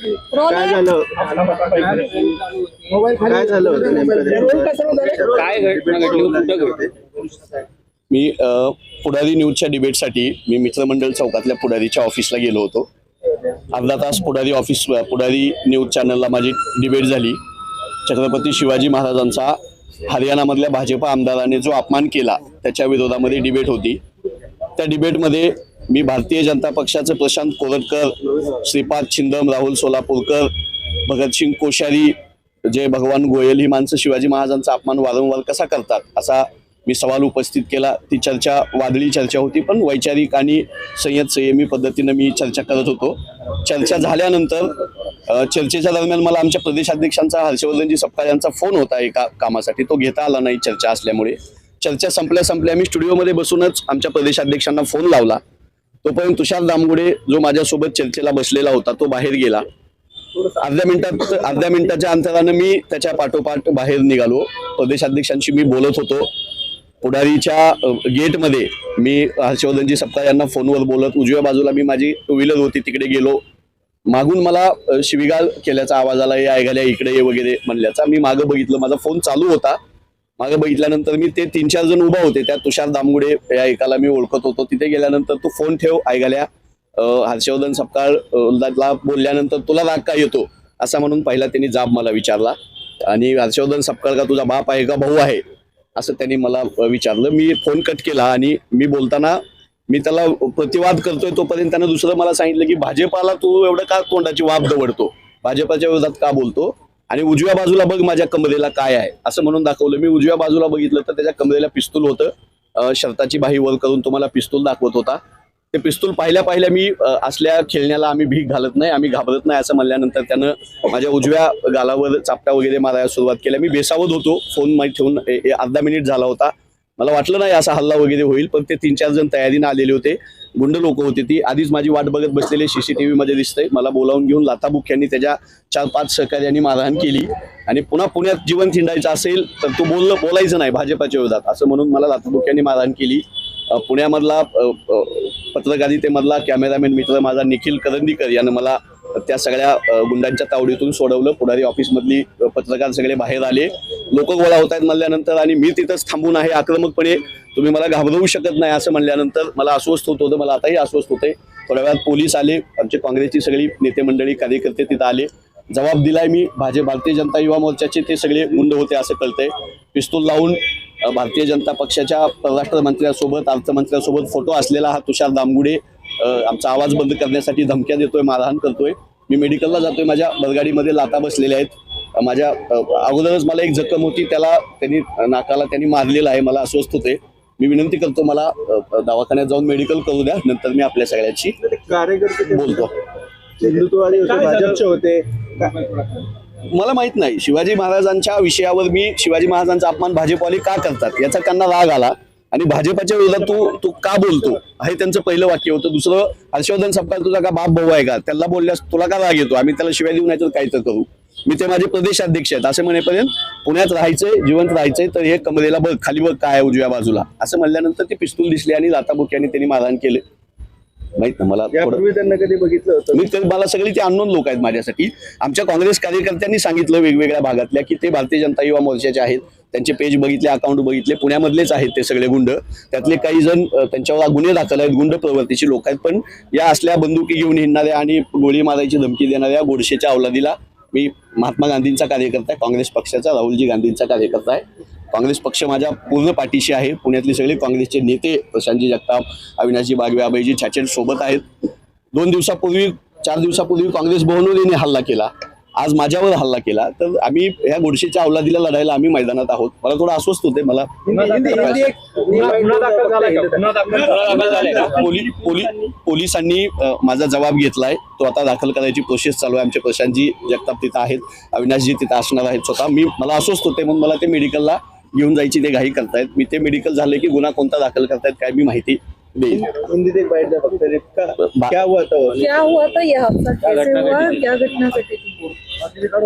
काय झालं काय झालं होतं नेमकं? काय घटना घडली कुठं घडली? मी पुढारी न्यूजच्या डिबेटसाठी मी मित्रमंडळ चौकातल्या पुढारीच्या ऑफिसला गेलो होतो. अर्धा तास पुढारी न्यूज चॅनलला माझी डिबेट झाली. छत्रपती शिवाजी महाराजांचा हरियाणामधल्या भाजपा आमदाराने जो अपमान केला त्याच्या विरोधामध्ये डिबेट होती. त्या डिबेटमध्ये मी भारतीय जनता पक्षाचे प्रशांत कोरटकर, श्रीपाद छिंदम, राहुल सोलापूरकर, भगतसिंग कोश्यारी, जय भगवान गोयल ही माणसं शिवाजी महाराजांचा अपमान वारंवार कसा करतात असा मी सवाल उपस्थित केला. ती चर्चा वादळी चर्चा होती, पण वैचारिक आणि संयमी पद्धतीनं मी चर्चा करत होतो. चर्चा झाल्यानंतर चर्चेच्या दरम्यान मला आमच्या प्रदेशाध्यक्षांचा हर्षवर्धनजी सपकाळ यांचा फोन होता एका कामासाठी. तो घेता आला नाही चर्चा असल्यामुळे. चर्चा संपल्या मी स्टुडिओमध्ये बसूनच आमच्या प्रदेशाध्यक्षांना फोन लावला. तोपर्यंत तुषार दामगुडे जो माझ्यासोबत चर्चेला बसलेला होता तो बाहेर गेला. अर्ध्या मिनिटाच्या अंतरानं मी त्याच्या पाठोपाठ बाहेर निघालो. प्रदेशाध्यक्षांशी मी बोलत होतो. पुढारीच्या गेटमध्ये मी हर्षवर्धनजी सपकाळ यांना फोनवर बोलत उजव्या बाजूला मी माझी टू व्हीलर होती तिकडे गेलो. मागून मला शिवीगाळ केल्याचा आवाज आला, या ऐकायला इकडे ये वगैरे म्हणल्याचा. मी मागं बघितलं, माझा फोन चालू होता. मागे बघितल्यानंतर मी ते 3-4 जण उभा होते. त्यात तुषार दामगुडे या एकाला मी ओळखत होतो. तिथे गेल्यानंतर तू फोन ठेव ऐकायला हर्षवर्धन सपकाळला बोलल्यानंतर तुला राग का येतो असा म्हणून पहिला त्यांनी जाब मला विचारला. आणि हर्षवर्धन सपकाळ का तुझा बाप आहे का भाऊ आहे असं त्यांनी मला विचारलं. मी फोन कट केला आणि मी बोलताना मी त्याला प्रतिवाद करतोय तोपर्यंत त्यानं दुसरं मला सांगितलं की भाजपाला तू एवढं का तोंडाची वाफ दवडतो, भाजपाच्या विरोधात का बोलतो, आणि उजव्या बाजूला बघ माझ्या कमरेला काय आहे असं म्हणून दाखवलं. मी उजव्या बाजूला बघितलं तर त्याच्या कमरेला पिस्तूल होतं. शर्टाची बाही वर करून तुम्हाला पिस्तूल दाखवत होता. ते पिस्तूल पाहिल्या मी असल्या खेळण्याला आम्ही भीक घालत नाही, आम्ही घाबरत नाही असं म्हणल्यानंतर त्यानं माझ्या उजव्या गालावर चापट्या वगैरे मारायला सुरुवात केल्या. मी बेसावत होतो. फोन माहीत ठेवून अर्धा मिनिट झाला होता. मला वाटलं नाही असा हल्ला वगैरे होईल, पण ते 3-4 जण तयारीनं आलेले होते. गुंड लोक होती ती. आधीच माझी वाट बघत बसलेले CCTV मध्ये दिसतंय. मला बोलावून घेऊन लाथाबुक्क्यांनी त्याच्या 4-5 सहकार्यांनी मारहाण केली. आणि पुण्यात जीवन थिंडायचं असेल तर तू बोलायचं नाही भाजपाच्या विरोधात असं म्हणून मला लाथाबुक्क्यांनी मारहाण केली. पुण्यामधला पत्रकारितेमधला कॅमेरामॅन मित्र माझा निखिल करंदीकर यानं मला त्या सगळ्या गुंडांच्या तावडीतून सोडवलं. पुढारी ऑफिसमधली पत्रकार सगळे बाहेर आले. लोक गोळा होत आहेत म्हणल्यानंतर आणि मी तिथंच थांबून आहे आक्रमकपणे, तुम्ही मला घाबरवू शकत नाही असं म्हणल्यानंतर मला अस्वस्थ होत होतं. मला आताही अस्वस्थ होते. थोड्या वेळात पोलीस आले. आमचे काँग्रेसची सगळी नेते मंडळी कार्यकर्ते तिथं आले. जबाब दिलाय मी. भारतीय जनता युवा मोर्चाचे ते सगळे गुंड होते असं कळतंय. पिस्तूल लावून भारतीय जनता पक्षाच्या परराष्ट्र मंत्र्यासोबत अर्थमंत्र्यासोबत फोटो असलेला हा तुषार दामगुडे आमचा आवाज बंद करण्यासाठी धमक्या देतोय, मारहाण करतोय. मी मेडिकलला जातोय. माझ्या बलगाडीमध्ये लाथा बसलेल्या आहेत. माझ्या अगोदरच मला एक जखम होती, त्याला त्यांनी मारलेलं आहे. मला अस्वस्थ होते. मी विनंती करतो मला दवाखान्यात जाऊन मेडिकल करू द्या, नंतर मी आपल्या सगळ्यांशी कार्यकर्ते बोलतो. हिंदुत्ववादी होते, भाजपचे होते, मला माहित नाही. शिवाजी महाराजांच्या विषयावर मी शिवाजी महाराजांचा अपमान भाजपवाले का करतात याचा त्यांना राग आला आणि भाजपाच्या विरोधात तू का बोलतो हे त्यांचं पहिलं वाक्य होतं. दुसरं, हर्षवर्धन सपकाळ तुझा का बाप भाऊ आहे का, त्याला बोलल्यास तुला का राग येतो, आम्ही त्याला शिवाय देऊ नाही तर काय तर करू. मी ते माझे प्रदेशाध्यक्ष आहेत असं म्हणेपर्यंत पुण्यात राहायचंय, जिवंत राहायचंय तर हे कमरेला बघ, खाली बघ काय उजव्या बाजूला असं म्हणल्यानंतर ते पिस्तूल दिसले आणि लाथाबुक्क्यांनी त्यांनी मारहाण केले. माहित ना मला. त्यांना कधी बघितलं होतं? मला सगळी ते अननोन लोक आहेत माझ्यासाठी. आमच्या काँग्रेस कार्यकर्त्यांनी सांगितलं वेगवेगळ्या भागातल्या की ते भारतीय जनता युवा मोर्चाचे आहेत. त्यांचे पेज बघितले, अकाउंट बघितले. पुण्यामधलेच आहेत ते सगळे गुंड. त्यातले काही जण त्यांच्यावर गुन्हे दाखल आहेत, गुंड प्रवृत्तीची लोक आहेत. पण या असल्या बंदुकी घेऊन हिंडणाऱ्या आणि गोळी मारायची धमकी देणाऱ्या गोडशेच्या अवलादीला मी महात्मा गांधींचा कार्यकर्ता आहे, काँग्रेस पक्षाचा राहुलजी गांधींचा कार्यकर्ता आहे. काँग्रेस पक्ष माझ्या पूर्ण पाठीशी आहे. पुण्यातले सगळे काँग्रेसचे नेते प्रशांतजी जगताप, अविनाशजी बागवे, अभयजी छाचेड सोबत आहेत. 4 दिवसापूर्वी काँग्रेस भवनवर यांनी हल्ला केला. आज माझ्यावर हल्ला केला. तर आम्ही ह्या गोडशेच्या अवलादीला लढायला आम्ही मैदानात आहोत. मला थोडं अस्वस्थ होते. मला पोलिसांनी माझा जबाब घेतलाय. तो आता दाखल करायची प्रोसेस चालू आहे. आमचे प्रशांतजी जगताप तिथं आहेत, अविनाशजी तिथं असणार आहेत स्वतः. मला अस्वस्थ होते म्हणून मला ते मेडिकलला घेऊन जायची ते घाई करतायत. मी ते मेडिकल झालं की गुन्हा कोणता दाखल करतायत काय मी माहिती देईन. हिंदीत एक बाईट द्या फक्त. क्या हुआ था ये हादसा, कैसे हुआ, क्या घटना घटी थी?